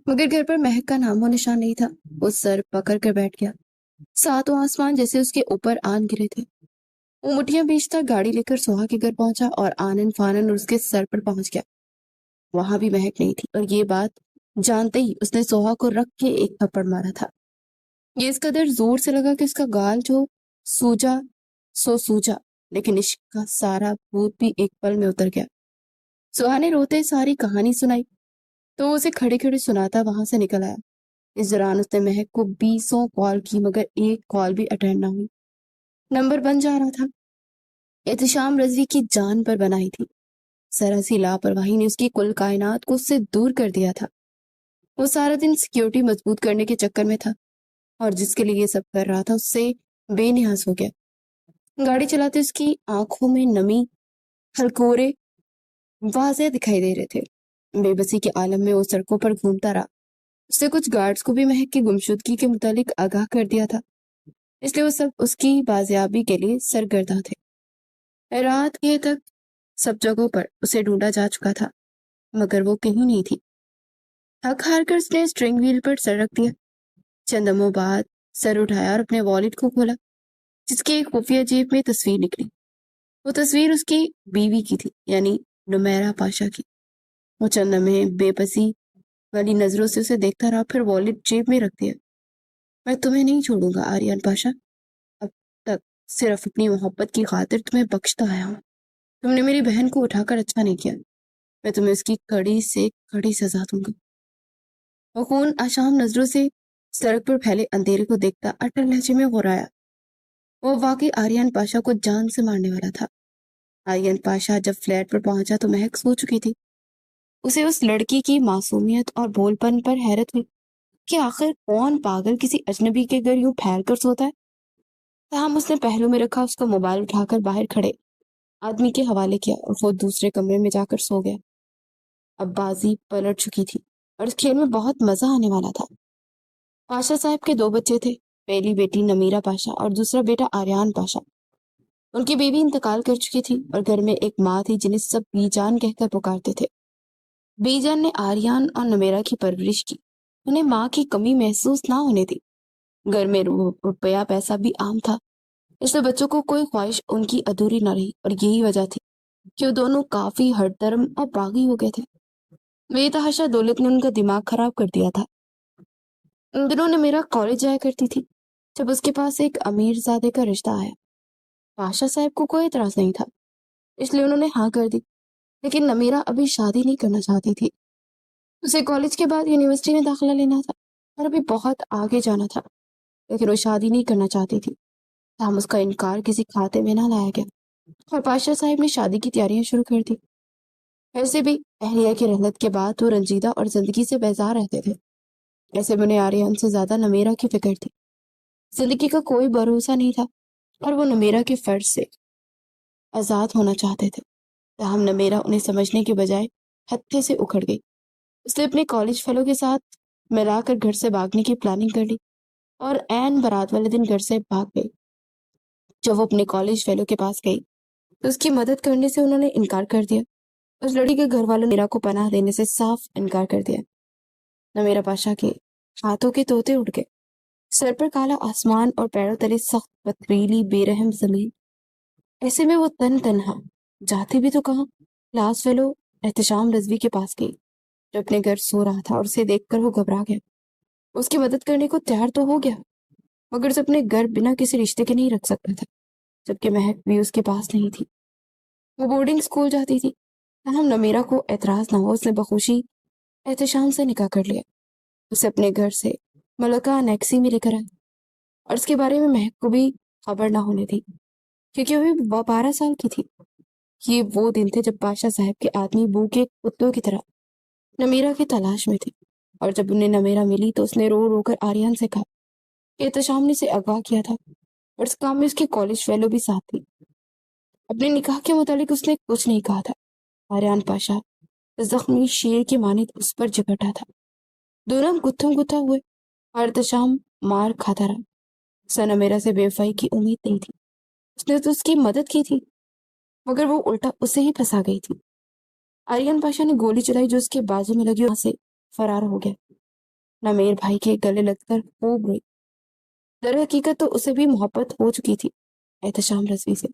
مگر گھر پر مہک کا نام و نشان نہیں تھا۔ وہ سر پکڑ کر بیٹھ گیا، ساتوں آسمان جیسے اس کے اوپر آن گرے تھے۔ وہ مٹھیاں بیچتا گاڑی لے کر سوہا کے گھر پہنچا اور آنن فانن اس کے سر پر پہنچ گیا۔ وہاں بھی مہک نہیں تھی، اور یہ بات جانتے ہی اس نے سوہا کو رکھ کے ایک تھپڑ مارا تھا۔ یہ اس قدر زور سے لگا کہ اس کا گال جو سوجا، لیکن عشق کا سارا بھوت بھی ایک پل میں اتر گیا۔ سوہا نے روتے ساری کہانی سنائی تو اسے کھڑے کھڑے سناتا وہاں سے نکل آیا۔ اس دوران اس نے مہک کو 20 کال کی مگر ایک کال بھی اٹینڈ نہ ہوئی۔ نمبر بن جا رہا تھا۔ احتشام رضوی کی جان پر بنائی تھی۔ ذرا سی لاپرواہی نے اس کی کل کائنات کو اس سے دور کر دیا تھا۔ وہ سارا دن سیکیورٹی مضبوط کرنے کے چکر میں تھا، اور جس کے لیے یہ سب کر رہا تھا اس سے بے نیاز ہو گیا۔ گاڑی چلاتے اس کی آنکھوں میں نمی، ہلکورے واضح دکھائی دے رہے تھے۔ بے بسی کے عالم میں وہ سڑکوں پر گھومتا رہا۔ اس نے کچھ گارڈز کو بھی مہک کی گمشدگی کے متعلق آگاہ کر دیا تھا، اس لیے وہ سب اس کی بازیابی کے لیے سرگرداں تھے۔ رات کے تک سب جگہوں پر اسے ڈھونڈا جا چکا تھا، مگر وہ کہیں نہیں تھی۔ تھک ہار کر اس نے اسٹرنگ ویل پر سر رکھ دیا۔ چند دموں بعد سر اٹھایا اور اپنے والیٹ کو کھولا، جس کی ایک خفیہ جیب میں تصویر نکلی۔ وہ تصویر اس کی بیوی کی تھی، یعنی نمیرہ پاشا کی۔ وہ چند لمحے بے بسی والی نظروں سے اسے دیکھتا رہا، پھر والیٹ جیب میں رکھ دیا۔ میں تمہیں نہیں چھوڑوں گا آریان پاشا، اب تک صرف اپنی محبت کی خاطر تمہیں بخشتا آیا ہوں۔ تم نے میری بہن کو اٹھا کر اچھا نہیں کیا، میں تمہیں اس کی کڑی سے کڑی سزا دوں گا۔ وہ خون آشام نظروں سے سڑک پر پھیلے اندھیرے کو دیکھتا اٹل لہجے میں غرایا۔ وہ واقعی آریان پاشا کو جان سے مارنے والا تھا۔ آریان پاشا جب فلیٹ پر پہنچا تو مہک سو چکی تھی۔ اسے اس لڑکی کی معصومیت اور بھول پن پر حیرت ہوئی کہ آخر کون پاگل کسی اجنبی کے گھر یوں پھیل کر سوتا ہے۔ تاہم اس نے پہلو میں رکھا اس کا موبائل اٹھا کر باہر کھڑے آدمی کے حوالے کیا اور وہ دوسرے کمرے میں جا کر سو گیا۔ اب بازی پلٹ چکی تھی اور اس کھیل میں بہت مزہ آنے والا تھا۔ پاشا صاحب کے 2 بچے تھے، پہلی بیٹی نمیرہ پاشا اور دوسرا بیٹا آریان پاشا۔ ان کی بیوی انتقال کر چکی تھی اور گھر میں ایک ماں تھی جنہیں سب بی جان کہہ کر پکارتے تھے۔ بی جان نے آریان اور نمیرہ کی پرورش کی، انہیں ماں کی کمی محسوس نہ ہونے دی۔ گھر میں روپیہ پیسہ بھی عام تھا، اس لیے بچوں کو کوئی خواہش ان کی ادھوری نہ رہی، اور یہی وجہ تھی کہ وہ دونوں کافی ہر درم اور باغی ہو گئے تھے۔ بے تحاشا دولت نے ان کا دماغ خراب کر دیا تھا۔ ان دنوں نے میرا کالج جایا کرتی تھی جب اس کے پاس ایک امیر زادے کا رشتہ آیا۔ پاشا صاحب کو کوئی اعتراض نہیں تھا، اس لیے انہوں نے ہاں کر دی، لیکن نمیرہ ابھی شادی نہیں کرنا چاہتی تھی۔ اسے کالج کے بعد یونیورسٹی میں داخلہ لینا تھا اور ابھی بہت آگے جانا تھا، لیکن وہ شادی نہیں کرنا چاہتی تھی۔ تاہم اس کا انکار کسی کھاتے میں نہ لایا گیا اور پاشا صاحب نے شادی کی تیاریاں شروع کر دی۔ ویسے بھی اہلیہ کی رحلت کے بعد وہ رنجیدہ اور زندگی سے بیزار رہتے تھے۔ ایسے میں انہیں آریان سے زیادہ نمیرہ کی فکر تھی۔ زندگی کا کوئی بھروسہ نہیں تھا اور وہ نمیرہ کے فرض سے آزاد ہونا چاہتے تھے۔ تاہم نمیرہ انہیں سمجھنے کے بجائے ہتھے سے اکھڑ گئی۔ اس نے اپنے کالج فیلو کے ساتھ ملا کر گھر سے بھاگنے کی پلاننگ کر لی اور عین برات والے دن گھر سے بھاگ گئی۔ جب وہ اپنے کالج فیلو کے پاس گئی تو اس کی مدد کرنے سے انہوں نے انکار کر دیا۔ اس لڑکی کے گھر والوں نے نمیرہ کو پناہ دینے سے صاف انکار کر دیا۔ نمیرہ پاشا کے ہاتھوں کے طوطے اڑ گئے، سر پر کالا آسمان اور پیروں تلے سخت پتریلی بے رحم زمین۔ ایسے میں وہ تنہا جاتی بھی تو کہاں، کلاس فیلو احتشام رضوی کے پاس گئی جو اپنے گھر سو رہا تھا، اور اسے دیکھ کر وہ گھبرا گیا۔ اس کی مدد کرنے کو تیار تو ہو گیا، مگر اسے اپنے گھر بنا کسی رشتے کے نہیں رکھ سکتا تھا، جبکہ مہک بھی اس کے پاس نہیں تھی۔ وہ بورڈنگ اسکول جاتی تھی، تاہم نمیرہ کو اعتراض نہ ہو اس نے بخوشی احتشام سے نکاح کر لیا۔ اسے اپنے گھر سے ملکہ انیکسی میں لے کر آئی اور اس کے بارے میں مہک کو بھی خبر نہ ہونے دی، کیونکہ وہ بھی 12 سال کی تھی۔ یہ وہ دن تھے جب پاشا صاحب کے آدمی بو کے کتوں کی طرح نمیرہ کی تلاش میں تھے، اور جب انہیں نمیرہ ملی تو اس نے رو رو کر آریان سے کہا کہ احتشام نے اسے اغوا کیا تھا اور اس کام میں اس کی کالج فیلو بھی ساتھ تھی۔ اپنے نکاح کے متعلق اس نے کچھ نہیں کہا تھا۔ آریان پاشا زخمی شیر کی مانند اس پر جھپٹا تھا۔ دونوں گتھم گتھا ہوئے اور احتشام مار کھاتا رہا۔ اسے نمیرہ سے بے وفائی کی امید نہیں تھی، اس نے تو اس کی مدد کی تھی، مگر وہ الٹا اسے ہی پھنسا گئی تھی۔ آریان پاشا نے گولی چلائی جو اس کے بازو میں لگی، وہاں سے فرار ہو گیا۔ نمیر بھائی کے گلے لگ کر خوب روئی۔ در حقیقت تو اسے بھی محبت ہو چکی تھی احتشام رضوی سے۔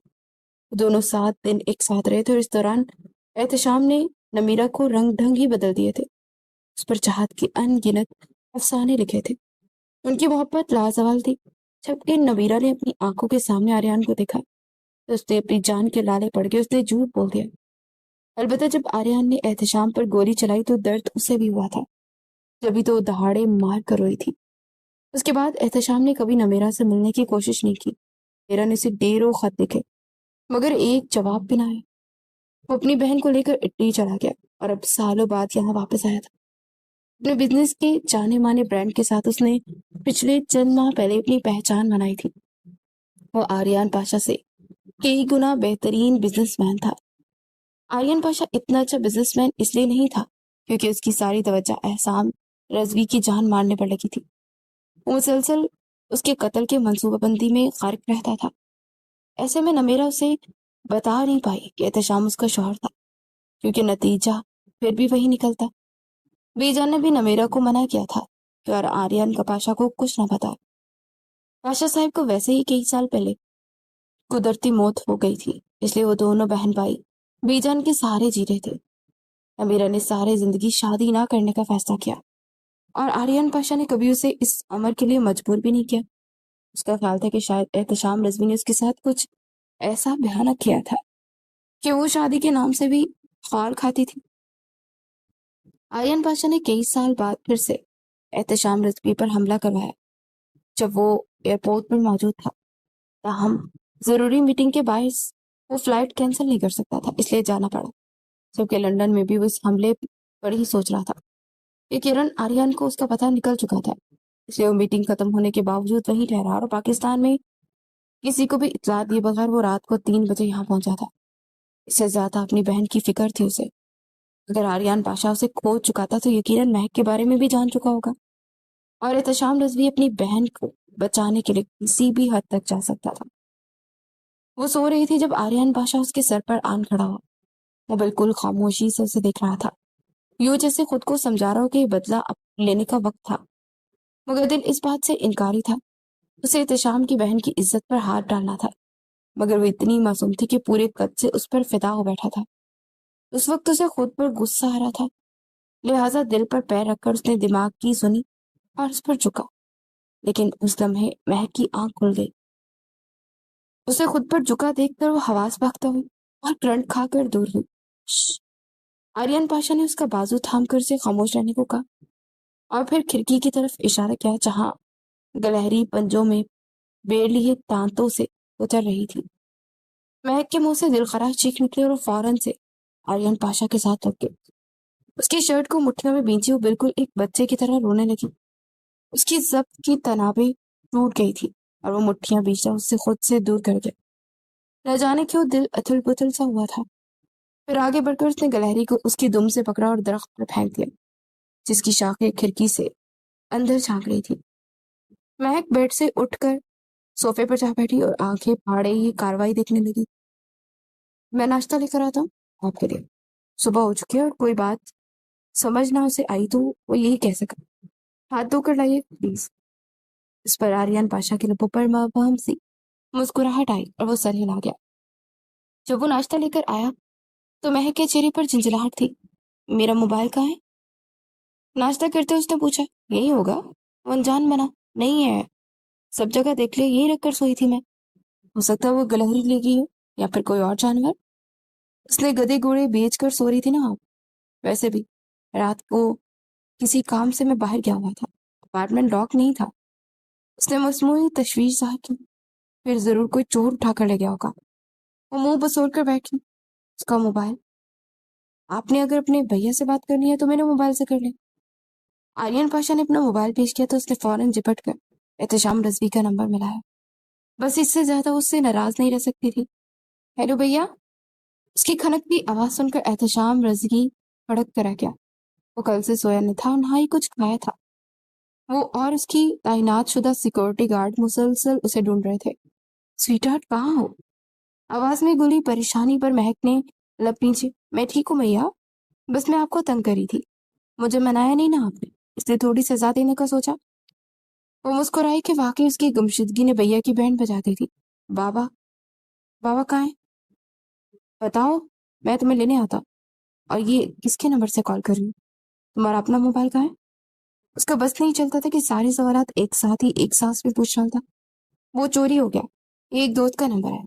دونوں 7 دن ایک ساتھ رہے تھے اور اس دوران احتشام نے نمیرہ کو رنگ ڈھنگ ہی بدل دیے تھے۔ اس پر چاہت کی ان گنت افسانے لکھے تھے۔ ان کی محبت لازوال تھی۔ جب کہ نمیرہ نے اپنی آنکھوں کے سامنے آریان کو دیکھا تو اس نے اپنی جان کے لالے پڑ گئے، اس نے جھوٹ بول دیا۔ البتہ جب آریان نے احتشام پر گولی چلائی تو درد اسے بھی ہوا تھا، جبھی تو دہاڑے مار کر روئی تھی۔ اس کے بعد احتشام نے کبھی نمیرہ سے ملنے کی کوشش نہیں کی۔ نمیرہ نے اسے ڈیروں خط لکھے مگر ایک جواب بھی نہ آیا۔ وہ اپنی بہن کو لے کر اٹلی چلا گیا اور اب سالوں بعد یہاں واپس آیا تھا۔ اپنے بزنس کے جانے مانے برانڈ کے ساتھ اس نے پچھلے چند ماہ پہلے اپنی پہچان بنائی تھی۔ وہ آریان پاشا سے کئی گنا بہترین بزنس مین تھا۔ آریان پاشا اتنا اچھا بزنس مین اس لیے نہیں تھا کیونکہ اس کی ساری توجہ احسان رضوی کی جان مارنے پر لگی تھی۔ وہ مسلسل اس کے قتل کے منصوبہ بندی میں غرق رہتا تھا۔ ایسے میں نمیرہ اسے بتا نہیں پائی کہ احتشام اس کا شوہر تھا، کیونکہ نتیجہ پھر بھی وہی نکلتا۔ بی جان نے بھی نمیرہ کو منع کیا تھا کہ اور آریان کا پاشا کو کچھ نہ بتائے۔ پاشا صاحب کو ویسے ہی کئی سال پہلے قدرتی موت ہو گئی تھی، اس لیے وہ دونوں بہن بھائی بی جان کے سہارے جی رہے تھے۔ نمیرہ نے سارے زندگی شادی نہ کرنے کا فیصلہ کیا اور آریان پاشا نے کبھی اسے اس عمر کے لیے مجبور بھی نہیں کیا۔ اس کا خیال تھا کہ شاید احتشام رضوی نے اس کے ساتھ کچھ ایسا بھیانک کیا تھا کہ وہ شادی کے نام سے بھی خال کھاتی تھی۔ آریان پاشا نے کئی سال بعد پھر سے احتشام رضوی پر حملہ کروایا جب وہ ایئرپورٹ پر موجود تھا۔ تاہم ضروری میٹنگ کے باعث وہ فلائٹ کینسل نہیں کر سکتا تھا، اس لیے جانا پڑا، جبکہ لندن میں بھی وہ اس حملے پر ہی سوچ رہا تھا کہ کرن آریان کو اس کا پتہ نکل چکا تھا، اس لیے وہ میٹنگ ختم ہونے کے باوجود وہیں ٹھہرا اور پاکستان میں کسی کو بھی اطلاع دیے بغیر وہ رات کو 3 بجے یہاں پہنچا تھا۔ اس سے زیادہ اپنی بہن کی فکر تھی اسے۔ اگر آریان پاشا اسے کھوج چکا تھا تو یقیناً مہک کے بارے میں بھی جان چکا ہوگا، اور احتشام رضوی اپنی بہن کو بچانے کے لیے کسی بھی حد تک جا سکتا تھا۔ وہ سو رہی تھی جب آریان پاشا اس کے سر پر آن کھڑا ہوا۔ وہ بالکل خاموشی سے اسے دیکھ رہا تھا، یوں جیسے خود کو سمجھا رہا ہو کہ یہ بدلہ اب لینے کا وقت تھا، مگر دل اس بات سے انکاری تھا۔ اسے احتشام کی بہن کی عزت پر ہاتھ ڈالنا تھا، مگر وہ اتنی معصوم تھی کہ پورے قد سے اس پر فدا ہو بیٹھا تھا۔ اس وقت اسے خود پر غصہ آ رہا تھا، لہٰذا دل پر پیر رکھ کر اس نے دماغ کی سنی اور اس پر جھکا، لیکن اس لمحے مہک کی آنکھ کھل گئی۔ اسے خود پر جھکا دیکھ کر وہ حواس باختہ ہوئی اور کرنٹ کھا کر دور ہوئی۔ شش! آریان پاشا نے اس کا بازو تھام کر اسے خاموش رہنے کو کہا اور پھر کھڑکی کی طرف اشارہ کیا جہاں گلہری پنجوں میں بیڑ لیے دانتوں سے اتر رہی تھی۔ مہک کے منہ سے دلخراش چیخ نکلی اور وہ فوراً سے آریان پاشا کے ساتھ لگ گئی۔ اس کی شرٹ کو مٹھیوں میں بینچی وہ بالکل ایک بچے کی طرح رونے لگی۔ اس کی ضبط کی تنابیں ٹوٹ گئی تھی اور وہ مٹھیاں بیچتا اس سے خود سے دور کر گیا۔ نہ جانے کیوں دل اتھل پتھل سا ہوا تھا۔ پھر آگے بڑھ کر اس نے گلہری کو اس کی دم سے پکڑا اور درخت پر پھینک دیا، جس کی شاخیں کھڑکی سے اندر جھانک رہی تھی۔ مہک بیڈ سے اٹھ کر صوفے پر جا بیٹھی اور آنکھیں پھاڑے ہی کاروائی دیکھنے لگی۔ میں ناشتہ لے کر آتا ہوں آپ کے لیے، صبح ہو چکی ہے اور کوئی بات سمجھ نہ اسے آئی تو وہ یہی کہہ سکا، ہاتھ دھو کر لائیے پلیز۔ اس پر آریان پاشا کے لبوں پر مبہم سی مسکراہٹ آئی اور وہ سر ہلا گیا۔ جب وہ ناشتہ لے کر آیا تو مہک کے چہرے پر جھنجھلاہٹ تھی۔ میرا موبائل کہاں ہے؟ ناشتہ کرتے اس نے پوچھا۔ یہی ہوگا، وہ انجان بنا۔ نہیں ہے، سب جگہ دیکھ لے، یہی رکھ کر سوئی تھی میں۔ ہو سکتا ہے وہ گلہری لے گئی ہو یا پھر کوئی اور جانور۔ اس نے گدے گھوڑے بیچ کر سو رہی تھی نا آپ۔ ویسے بھی رات کو کسی کام سے میں باہر گیا ہوا تھا، اپارٹمنٹ لاک نہیں تھا۔ اس نے مصنوعی تشویش ظاہر کی۔ پھر ضرور کوئی چور اٹھا کر لے گیا ہوگا۔ وہ منہ بسور کر بیٹھی۔ اس کا موبائل آپ نے اگر اپنے بھیا سے بات کرنی ہے تو میرے موبائل سے کر لیں۔ آریان پاشا نے اپنا موبائل پیش کیا تو اس نے فوراً جپٹ کر احتشام رضوی کا نمبر ملایا۔ بس اس سے زیادہ اس سے ناراض نہیں رہ سکتی تھی۔ ہیلو بھیا۔ اس کی کھنکتی آواز سن کر احتشام رضوی کھڑک کر رہ گیا۔ وہ کل سے سویا نہیں تھا اور نہ ہی کچھ کھایا تھا۔ وہ اور اس کی تعینات شدہ سیکورٹی گارڈ مسلسل اسے ڈھونڈ رہے تھے۔ سویٹ ہارٹ کہاں ہو؟ آواز میں گلی پریشانی پر مہک نے لب پیچھے۔ میں ٹھیک ہوں بھیا، بس میں آپ کو تنگ کری تھی، مجھے منایا نہیں نا آپ نے، اس لیے تھوڑی سزا دینے کا سوچا۔ وہ مسکرائی کہ واقعی اس کی گمشدگی نے بھیا کی بہن بجا دی تھی۔ بابا بابا کہاں ہیں؟ بتاؤ، میں تمہیں لینے آتا۔ اور یہ کس کے نمبر سے کال کر رہی ہوں؟ تمہارا اپنا موبائل کہاں ہے؟ اس کا بس نہیں چلتا تھا کہ سارے سوالات ایک ساتھ ہی ایک سانس میں پوچھ ڈالتا۔ وہ چوری ہو گیا، یہ ایک دوست کا نمبر ہے۔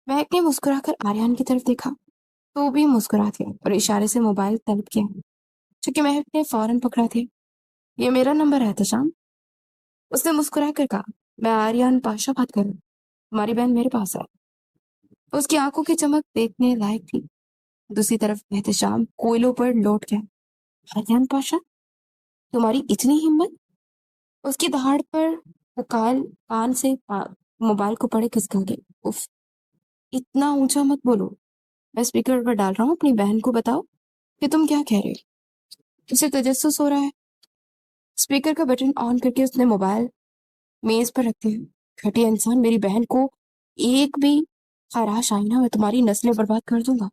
مہک نے مسکرا کر آریان کی طرف دیکھا تو وہ بھی مسکرا دیا اور اشارے سے موبائل طلب کیا، چونکہ مہک نے فوراً پکڑا دیا۔ یہ میرا نمبر ہے احتشام، اس نے مسکرا کر کہا۔ میں آریان پاشا بات کر رہا ہوں، تمہاری بہن میرے پاس ہے۔ اس کی آنکھوں کی چمک دیکھنے لائق تھی۔ دوسری طرف احتشام کوئلوں پر لوٹ گیا۔ آریان پاشا، تمہاری اتنی ہمت؟ اس کی دہاڑ پر وہ کان سے موبائل کو پڑے کھسکا گئے۔ اف، اتنا اونچا مت بولو، میں اسپیکر پر ڈال رہا ہوں، اپنی بہن کو بتاؤ کہ تم کیا کہہ رہے ہو۔ اسے تجسس ہو رہا ہے۔ اسپیکر کا بٹن آن کر کے اس نے موبائل میز پر رکھتے ہیں۔ گھٹیا انسان، میری بہن کو ایک بھی خراش آئی نا، میں تمہاری نسلیں برباد کر دوں گا۔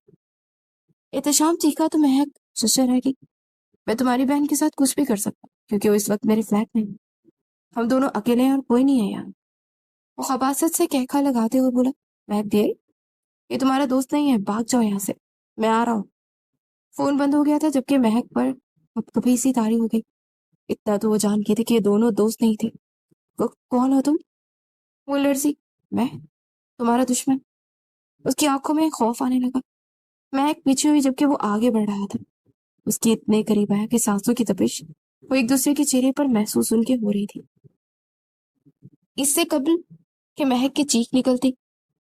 احتشام چیخا تو مہک ششر رہ گئی۔ میں تمہاری بہن کے ساتھ کچھ بھی کر سکتا کیونکہ وہ اس وقت میرے فلیٹ میں ہے، ہم دونوں اکیلے ہیں اور کوئی نہیں ہے یہاں۔ وہ خباثت سے کہکھا لگاتے ہوئے بولا، مہک دیر، یہ تمہارا دوست نہیں ہے، بھاگ جاؤ یہاں سے، میں آ رہا ہوں۔ فون بند ہو گیا تھا جبکہ مہک پر کبھی سی تاری ہو گئی۔ اتنا تو وہ جان کے تھے کہ یہ دونوں دوست نہیں تھے۔ کون ہو تم؟ وہ لڑکی، میں تمہارا دشمن۔ اس کی آنکھوں میں خوف آنے لگا۔ مہک پیچھے ہوئی جبکہ وہ آگے بڑھ رہا تھا۔ اس کی اتنے قریب آیا کہ سانسوں کی تپش وہ ایک دوسرے کے چہرے پر محسوس ان کے ہو رہی تھی۔ اس سے قبل کہ مہک کی چیخ نکلتی،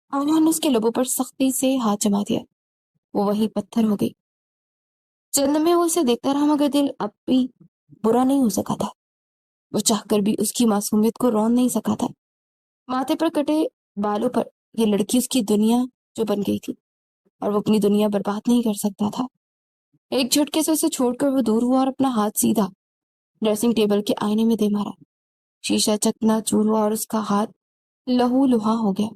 آریان نے اس کے لبوں پر سختی سے ہاتھ جما دیا۔ وہ وہی پتھر ہو گئی۔ چند میں وہ اسے دیکھتا رہا مگر دل اب بھی برا نہیں ہو سکا تھا۔ وہ چاہ کر بھی اس کی معصومیت کو رون نہیں سکا تھا۔ ماتھے پر کٹے بالوں پر یہ لڑکی اس کی دنیا جو بن گئی تھی اور وہ اپنی دنیا برباد نہیں کر سکتا تھا۔ ایک جھٹکے سے اسے چھوڑ کر وہ دور ہوا اور اپنا ہاتھ سیدھا ڈریسنگ ٹیبل کے آئینے میں دے مارا۔ شیشہ چکنا چور ہوا اور اس کا ہاتھ لہو لہا ہو گیا۔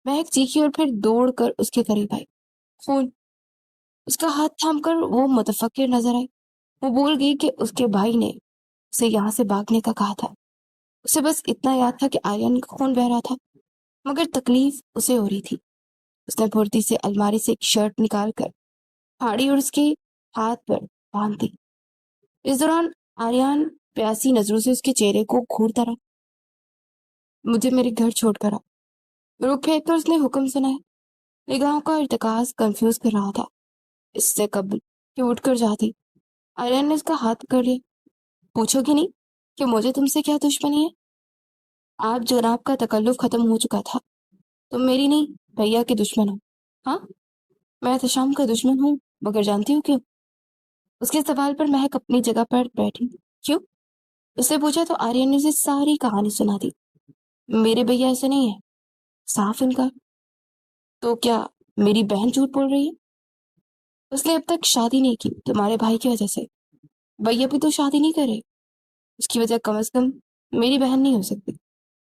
مہک چیخی اور پھر دوڑ کر اس کے قریب آئی۔ خون! اس کا ہاتھ تھام کر وہ متفکر نظر آئی۔ وہ بھول گئی کہ اس کے بھائی نے اسے یہاں سے بھاگنے کا کہا تھا۔ اسے بس اتنا یاد تھا کہ آریان کا خون بہ رہا تھا مگر تکلیف اسے ہو رہی تھی۔ اس نے پھرتی سے الماری سے ایک شرٹ نکال کر پھاڑی اور اس کے ہاتھ پر باندھ دی۔ اس دوران آریان پیاسی نظروں سے اس کے چہرے کو گھورتا رہا۔ مجھے میرے گھر چھوڑ کر آ۔ رک پھینک کر اس نے حکم سنایا۔ نگاہوں کا ارتکاز کنفیوز کر رہا تھا۔ اس سے قبل کہ اٹھ کر جاتی، آریان نے اس کا ہاتھ پکڑ لیا۔ پوچھو گی نہیں کہ مجھے تم سے کیا دشمنی ہے؟ آپ جناب کا تکلف ختم ہو چکا تھا، تم میری نہیں بھیا کے دشمن ہو۔ ہاں، میں احتشام کا دشمن ہوں، مگر جانتی ہوں کیوں؟ اس کے سوال پر مہک اپنی جگہ پر بیٹھی۔ کیوں؟ اس نے پوچھا تو آریان نے اسے ساری کہانی سنا دی۔ میرے بھیا ایسے نہیں ہے، صاف انکار۔ تو کیا میری بہن جھوٹ بول رہی ہے؟ اس نے اب تک شادی نہیں کی تمہارے بھائی کی وجہ سے۔ بھیا بھی تو شادی نہیں کرے، اس کی وجہ کم از کم میری بہن نہیں ہو سکتی۔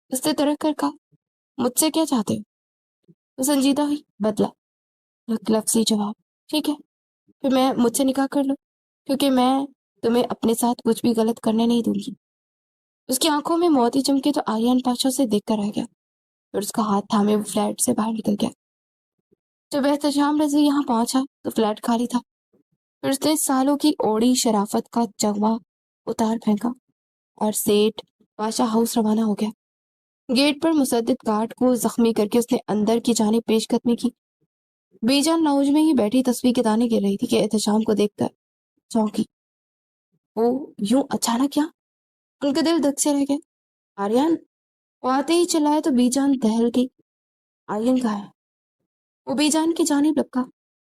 اس نے ترک کر کہا، مجھ سے کیا چاہتے ہو؟ وہ سنجیدہ ہوئی۔ بدلا، لفظی جواب۔ ٹھیک ہے، پھر میں مجھ سے نکاح کر لو، کیونکہ میں تمہیں اپنے ساتھ کچھ بھی غلط کرنے نہیں دوں گی۔ اس کی آنکھوں میں موتی چمکے تو آریان پاشا سے دیکھ کر رہ گیا اور اس کا ہاتھ تھامے وہ فلیٹ سے باہر نکل گیا۔ جب احتشام رضوی یہاں پہنچا تو فلیٹ خالی تھا۔ پھر اس نے سالوں کی اوڑی شرافت کا چغما اتار پھینکا اور سیٹ پاشا ہاؤس روانہ ہو گیا۔ گیٹ پر مسدد گارڈ کو زخمی کر کے اس نے اندر کی جانب پیش قدمی کی۔ بے جان لاؤنج میں ہی بیٹھی تصویر کے دانے گر رہی تھی کہ احتشام کو دیکھ کر چونکی۔ وہ یوں اچانک کیا؟ ان کا دل دھک سے رہ گیا۔ آریان! وہ آتے ہی چلائے تو بی جان دہل گئی۔ آریان کہا ہے؟ وہ بی جان کی جانب لپکا۔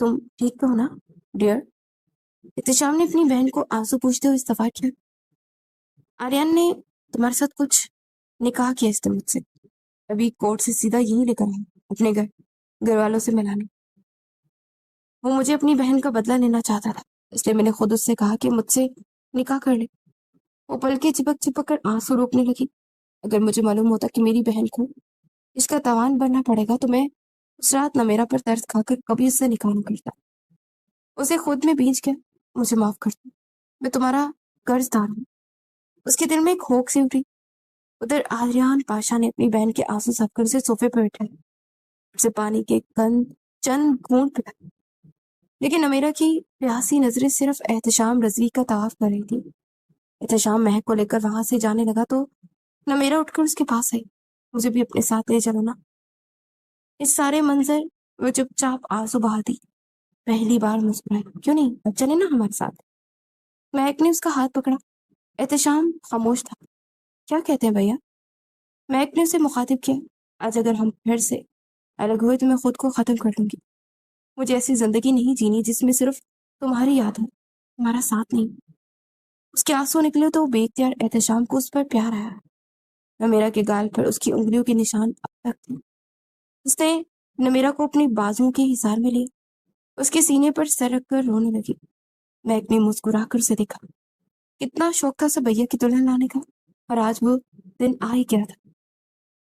تم ٹھیک تو ہو نا ڈیئر؟ احتشام نے اپنی بہن کو آنسو پوچھتے ہوئے استفسار کیا۔ آریان نے تمہارے ساتھ کچھ نکاح کیا اس نے مجھ سے، ابھی کورٹ سے سیدھا یہی لے کر آیا اپنے گھر والوں سے ملانے۔ وہ مجھے اپنی بہن کا بدلہ لینا چاہتا تھا، اس لیے میں نے خود اس سے کہا کہ مجھ سے نکاح کر لے۔ وہ پلکیں چپک چپک کر آنسو روکنے لگی۔ اگر مجھے معلوم ہوتا کہ میری بہن کو اس کا تاوان بننا پڑے گا تو میں اس رات نہ میرا پر ترس کھا کر کبھی اس سے نکاح نہ کرتا، اسے خود میں بیچ کے مجھے معاف کر دو، میں تمہارا قرض دار ہوں۔ اس کے دل میں ایک ہوک سی اٹھی۔ ادھر آریان پاشا نے اپنی بہن کے آنسو صاف کر اسے صوفے پہ بٹھایا، اسے پانی کے چند گھونٹ پلائے، لیکن امیرا کی پیاسی نظریں صرف احتشام رضوی کا طواف کر رہی تھی۔ احتشام مہک کو لے کر وہاں سے جانے لگا تو نمیرا اٹھ کر اس کے پاس آئی۔ مجھے بھی اپنے ساتھ لے چلو نا۔ اس سارے منظر وہ چپ چاپ آنسو بہا دی، پہلی بار مسکرائی۔ کیوں نہیں، اب چلے نا ہمارے ساتھ۔ مہک نے اس کا ہاتھ پکڑا۔ احتشام خاموش تھا۔ کیا کہتے ہیں بھیا؟ مہک نے اسے مخاطب کیا۔ آج اگر ہم پھر سے الگ ہوئے تو میں خود کو ختم کر لوں گی۔ مجھے ایسی زندگی نہیں جینی جس میں صرف تمہاری یاد ہو، تمہارا ساتھ نہیں۔ اس کے آنسو نکلے تو وہ بے اختیار احتشام کو اس پر پیار آیا۔ نمیرا کے گال پر اس کی انگلیوں کے نشان اب تک تھے۔ اس نے نمیرا کو اپنی بازوؤں کے حصار میں لیا، اس کے سینے پر سر رکھ کر رونے لگی۔ مہک نے مسکرا کر اسے دیکھا۔ کتنا شوق تھا اسے بھیا کی دلہن لانے کا، اور آج وہ دن آ ہی گیا تھا۔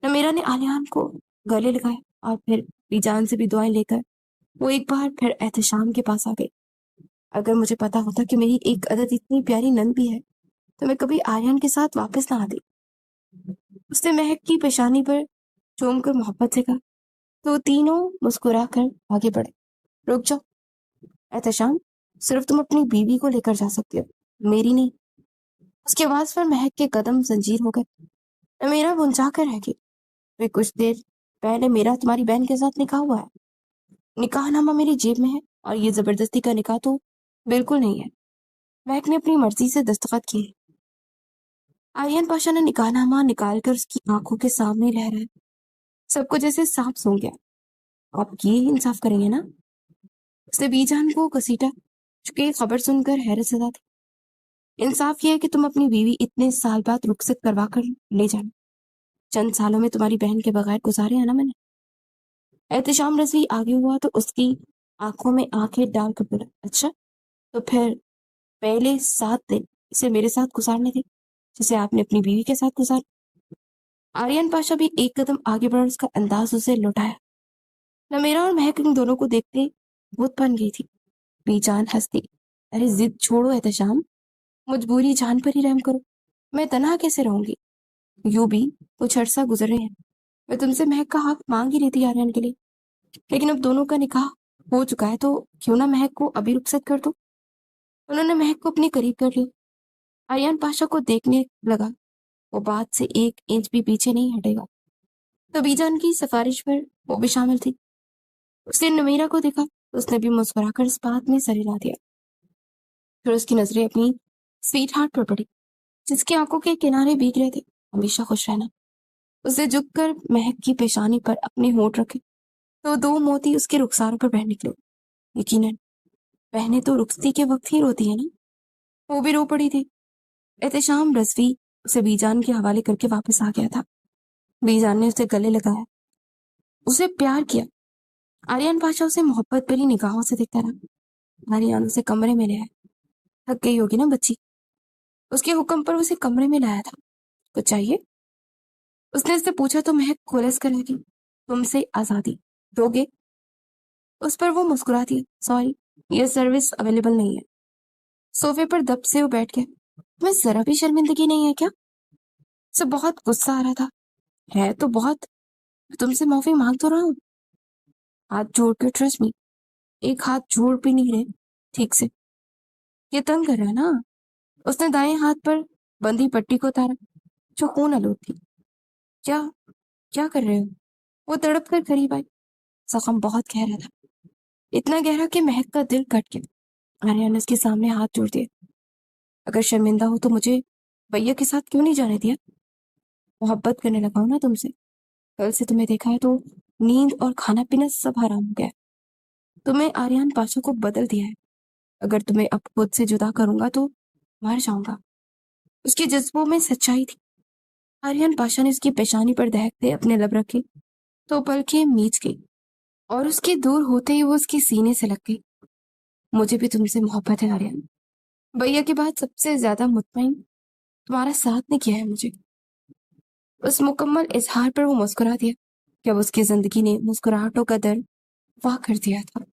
نمیرا نے آلیان کو گلے لگایا اور پھر بی جان سے بھی دعائیں لے کر وہ ایک بار پھر احتشام کے پاس آ گئی۔ اگر مجھے پتا ہوتا کہ میری ایک عدد اتنی پیاری نند بھی ہے تو میں کبھی آریان کے ساتھ واپس نہ آتی۔ اس نے مہک کی پیشانی پر چوم کر محبت سے کہا، تو وہ تینوں مسکرا کر آگے بڑھے۔ رک جاؤ احتشام، صرف تم اپنی بیوی کو لے کر جا سکتے ہو، میری نہیں۔ اس کی آواز پر مہک کے قدم زنجیر ہو گئے۔ میرا بنچا کر رہ گئی۔ پھر کچھ دیر پہلے میرا تمہاری بہن کے ساتھ نکاح ہوا ہے، نکاح نامہ میری جیب میں ہے، اور یہ زبردستی کا نکاح تو بالکل نہیں ہے۔ مہک نے اپنی مرضی سے دستخط کیے۔ آریان پاشا نے نکاح نامہ نکال کر اس کی آنکھوں کے سامنے لہرایا۔ سب کو جیسے سانپ سونگ گیا۔ آپ یہ انصاف کریں گے نا؟ اس نے بی جان کو گھسیٹا، چونکہ خبر سن کر حیرت زدہ تھی۔ انصاف یہ ہے کہ تم اپنی بیوی اتنے سال بعد رخصت کروا کر لے جانا۔ چند سالوں میں تمہاری بہن کے بغیر گزارے ہیں نا میں نے۔ احتشام رضوی آگے ہوا تو اس کی آنکھوں میں آنکھیں ڈال کر بولا، اچھا تو پھر پہلے 7 دن اسے میرے ساتھ گزارنے تھے جسے آپ نے اپنی بیوی کے ساتھ گزار۔ آریان پاشا بھی ایک قدم آگے بڑھ اس کا انداز اسے لوٹایا۔ نمیرا اور مہک ان دونوں کو دیکھتے بت بن گئی تھی۔ بی جان ہنستی، ارے ضد چھوڑو احتشام، مجبوری جان پر ہی رحم کرو، میں تنہا کیسے رہوں گی؟ یوں بھی کچھ عرصہ گزر رہے ہیں، میں تم سے مہک کا حق مانگ ہی رہی تھی آریان کے لیے، لیکن اب دونوں کا نکاح ہو چکا ہے تو کیوں نہ مہک کو ابھی رخصت کر دو۔ انہوں نے مہک کو اپنے قریب کر لیا۔ آریان پاشا کو دیکھنے لگا، وہ بات سے 1 انچ بھی پیچھے نہیں ہٹے گا۔ تو بی جان کی سفارش پر وہ بھی شامل تھی۔ اس نے نمیرا کو دیکھا تو اس نے بھی مسکرا کر اس بات میں سر ہلا دیا۔ پھر اس کی نظریں اپنی سویٹ ہارٹ پر پڑی جس کی آنکھوں کے کنارے بھیگ رہے تھے، ہمیشہ خوش رہنا۔ اسے جھک کر مہک کی پیشانی پر اپنے ہونٹ رکھے تو 2 موتی اس کے رخسار پر بہہ نکلے۔ یقیناً بہنیں تو رخصتی کے وقت ہی روتی ہیں نا۔ وہ بھی رو پڑی تھی۔ احتشام رضوی اسے بی جان کے حوالے کر کے واپس آ گیا تھا۔ بی جان نے اسے گلے لگایا، اسے پیار کیا۔ آریان پاشا اسے محبت بھری نگاہوں سے دیکھتا رہا۔ آریان اسے کمرے میں لے آیا۔ تھک گئی ہوگی نا بچی؟ اس کے حکم پر اسے کمرے میں لایا تھا۔ کچھ چاہیے؟ اس نے اس سے پوچھا تو مہک کھولس کر لگی، تم سے آزادی دو گے؟ اس پر وہ مسکرا دیا، سوری یہ سروس اویلیبل نہیں ہے۔ صوفے پر دب سے وہ بیٹھ گیا۔ تمہیں ذرا بھی شرمندگی نہیں ہے کیا؟ اسے بہت غصہ آ رہا تھا۔ ہے تو بہت، تم سے معافی مانگ تو رہا ہوں، ہاتھ جوڑ کے ٹرسٹ می۔ ایک ہاتھ جوڑ بھی نہیں رہے ٹھیک سے، یہ تنگ کر رہا ہے نا۔ اس نے دائیں ہاتھ پر بندھی پٹی کو اتارا جو خون آلود تھی۔ کیا کر رہے ہو؟ وہ تڑپ کر قریب آئی۔ زخم بہت گہرا تھا، اتنا گہرا کہ مہک کا دل کٹ گیا۔ آریان نے اس کے سامنے ہاتھ جوڑ دیا۔ اگر شرمندہ ہو تو مجھے بھیا کے ساتھ کیوں نہیں جانے دیا؟ محبت کرنے لگا ہوں نا تم سے، کل سے تمہیں دیکھا ہے تو نیند اور کھانا پینا سب حرام ہو گیا۔ تمہیں آریان پاشا کو بدل دیا ہے. اگر تمہیں اب خود سے جدا کروں گا تو مر جاؤں گا. اس کے جذبوں میں سچائی تھی. آریان پاشا نے اس کی پیشانی پر دہکتے اپنے لب رکھے تو پلکیں میچ گئی اور اس کے دور ہوتے ہی وہ اس کے سینے سے لگ گئی. مجھے بھی تم سے محبت ہے آریان. بھیا کے بعد سب سے زیادہ مطمئن تمہارا ساتھ نے کیا ہے مجھے. اس مکمل اظہار پر وہ مسکرا دیا. کیا اس کی زندگی نے مسکراہٹوں کا در واہ کر دیا تھا.